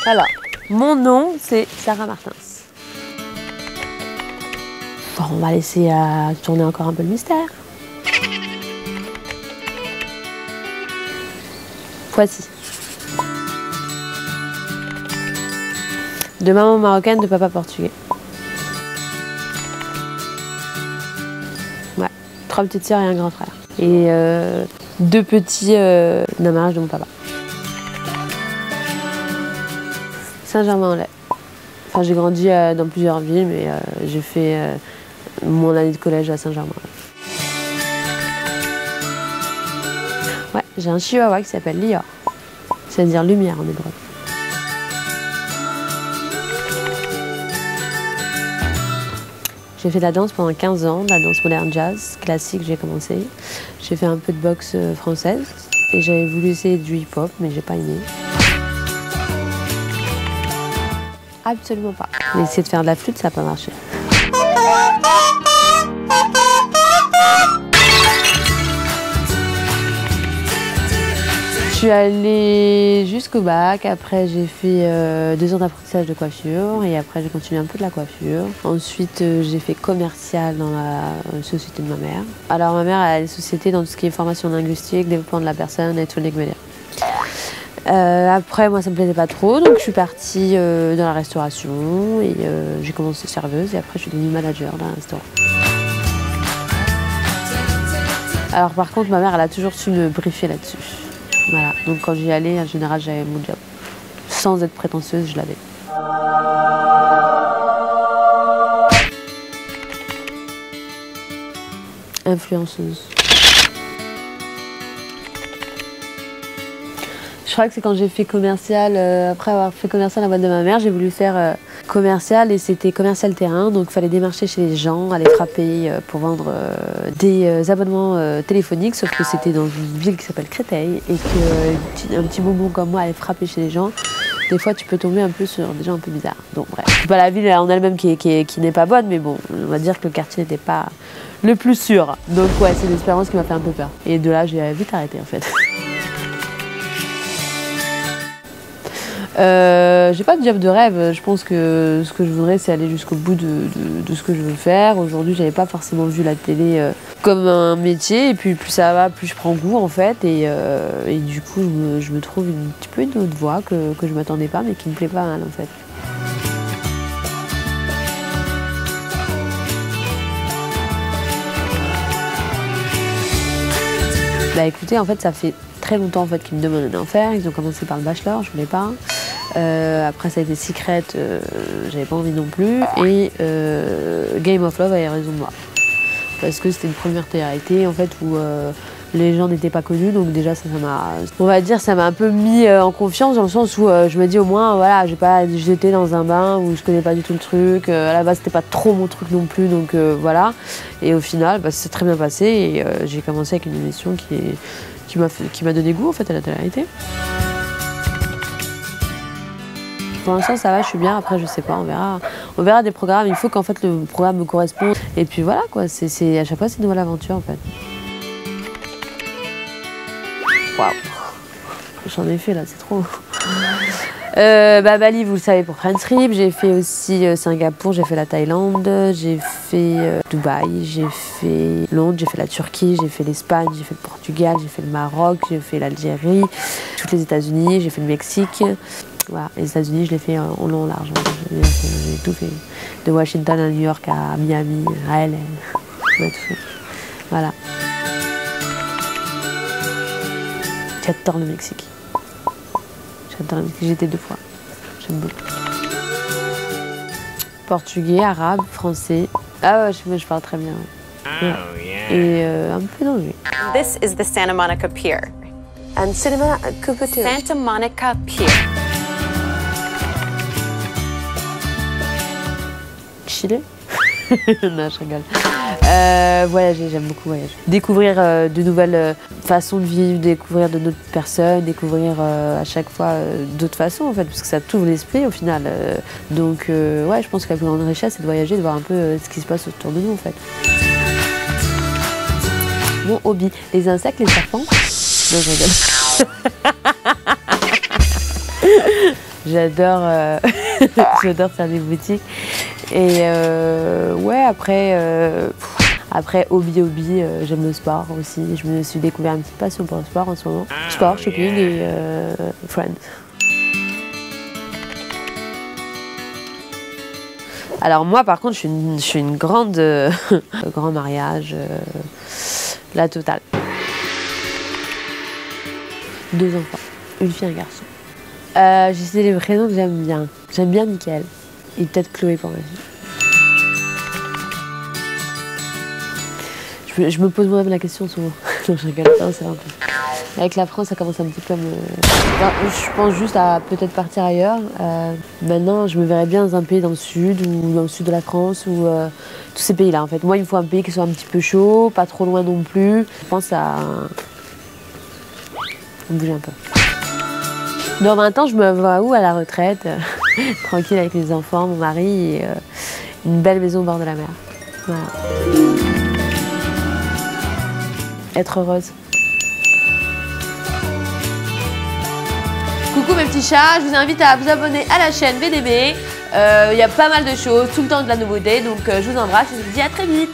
Alors, mon nom, c'est Sarah Martins. Bon, on va laisser tourner encore un peu le mystère. Voici. De maman marocaine, de papa portugais. Ouais, 3 petites sœurs et un grand frère. Et 2 petits d'un mariage de mon papa. Saint-Germain-en-Laye. Enfin, j'ai grandi dans plusieurs villes, mais j'ai fait mon année de collège à Saint-Germain-en-Laye. Ouais, j'ai un chihuahua qui s'appelle Lior. C'est-à-dire lumière en hébreu. J'ai fait de la danse pendant 15 ans, de la danse moderne jazz, classique, j'ai commencé. J'ai fait un peu de boxe française et j'avais voulu essayer du hip-hop, mais j'ai pas aimé. Absolument pas. J'ai essayé de faire de la flûte, ça n'a pas marché. Je suis allée jusqu'au bac, après j'ai fait 2 ans d'apprentissage de coiffure et après j'ai continué un peu de la coiffure. Ensuite j'ai fait commercial dans la société de ma mère. Alors ma mère elle a des sociétés dans tout ce qui est formation linguistique, développement de la personne et tout le négocier. Après moi ça me plaisait pas trop donc je suis partie dans la restauration et j'ai commencé serveuse et après je suis devenue manager dans un restaurant. Alors par contre ma mère elle a toujours su me briefer là-dessus. Voilà, donc quand j'y allais, en général, j'avais mon job. Sans être prétentieuse, je l'avais. Influenceuse. Je crois que c'est quand j'ai fait commercial, après avoir fait commercial à la boîte de ma mère, j'ai voulu faire commercial et c'était commercial terrain, donc il fallait démarcher chez les gens, aller frapper pour vendre des abonnements téléphoniques, sauf que c'était dans une ville qui s'appelle Créteil et qu'un petit bonbon comme moi allait frapper chez les gens. Des fois, tu peux tomber un peu sur des gens un peu bizarres. Donc bref, c'est pas la ville en elle-même qui n'est pas bonne, mais bon, on va dire que le quartier n'était pas le plus sûr. Donc ouais, c'est une expérience qui m'a fait un peu peur. Et de là, j'ai vite arrêté en fait. J'ai pas de job de rêve, je pense que ce que je voudrais c'est aller jusqu'au bout de ce que je veux faire. Aujourd'hui j'avais pas forcément vu la télé comme un métier et puis plus ça va, plus je prends goût en fait et du coup je me trouve un petit peu une autre voie que je m'attendais pas mais qui me plaît pas mal en fait. Bah écoutez en fait ça fait très longtemps en fait qu'ils me demandaient d'en faire, ils ont commencé par le bachelor, je voulais pas. Après ça a été Secret, j'avais pas envie non plus. Et Game of Love avait raison de moi. Parce que c'était une première télé-réalité en fait où les gens n'étaient pas connus, donc déjà ça m'a, on va dire, ça m'a un peu mis en confiance dans le sens où je me dis au moins voilà, j'ai pas jeté dans un bain où je connais pas du tout le truc. À la base c'était pas trop mon truc non plus, donc voilà. Et au final, bah, c'est très bien passé et j'ai commencé avec une émission qui m'a donné goût en fait à la télé-réalité. Pour l'instant ça va, je suis bien, après je sais pas, on verra des programmes, il faut qu'en fait le programme me corresponde et puis voilà quoi, c'est à chaque fois c'est une nouvelle aventure en fait. Waouh, j'en ai fait là, c'est trop. Bali, vous le savez, pour Prince Trip, j'ai fait aussi Singapour, j'ai fait la Thaïlande, j'ai fait Dubaï, j'ai fait Londres, j'ai fait la Turquie, j'ai fait l'Espagne, j'ai fait le Portugal, j'ai fait le Maroc, j'ai fait l'Algérie, toutes les États-Unis, j'ai fait le Mexique. Voilà, les États-Unis, je l'ai fait en long, en large. J'ai tout fait. De Washington à New York, à Miami, à LA. Ouais, tout fait. Voilà. J'adore le Mexique. J'adore le Mexique. J'y étais 2 fois. J'aime beaucoup. Portugais, arabe, français. Ah ouais, je parle très bien. Ouais. Oh, yeah. Et un peu d'anglais. This is the Santa Monica Pier. And Santa Monica Pier. Chili. Non, je rigole. Voyager, j'aime beaucoup voyager. Découvrir de nouvelles façons de vivre, découvrir de d'autres personnes, découvrir à chaque fois d'autres façons en fait, parce que ça t'ouvre l'esprit au final. Donc ouais, je pense que la plus grande richesse c'est de voyager, de voir un peu ce qui se passe autour de nous en fait. Mon hobby, les insectes, les serpents. Non, je rigole. J'adore j'adore faire des boutiques. Et ouais, après hobby, j'aime le sport aussi. Je me suis découvert une petite passion pour le sport en ce moment. Sport, shopping et Friends. Alors moi par contre je suis une grande grand mariage, la totale. 2 enfants, une fille et un garçon. J'ai cité les prénoms que j'aime bien. J'aime bien Mickaël et peut-être Chloé pour ma fille. Je me pose moi-même la question souvent. Non, je rigole pas, c'est un peu. Avec la France, ça commence un petit peu à me... Enfin, je pense juste à peut-être partir ailleurs. Maintenant, je me verrais bien dans un pays dans le sud ou dans le sud de la France ou tous ces pays-là en fait. Moi, il me faut un pays qui soit un petit peu chaud, pas trop loin non plus. Je pense à bouger un peu. Dans 20 ans, je me vois où à la retraite, tranquille avec les enfants, mon mari et une belle maison au bord de la mer. Voilà. Être heureuse. Coucou mes petits chats, je vous invite à vous abonner à la chaîne VDB. Il y a pas mal de choses, tout le temps de la nouveauté, donc je vous embrasse et je vous dis à très vite.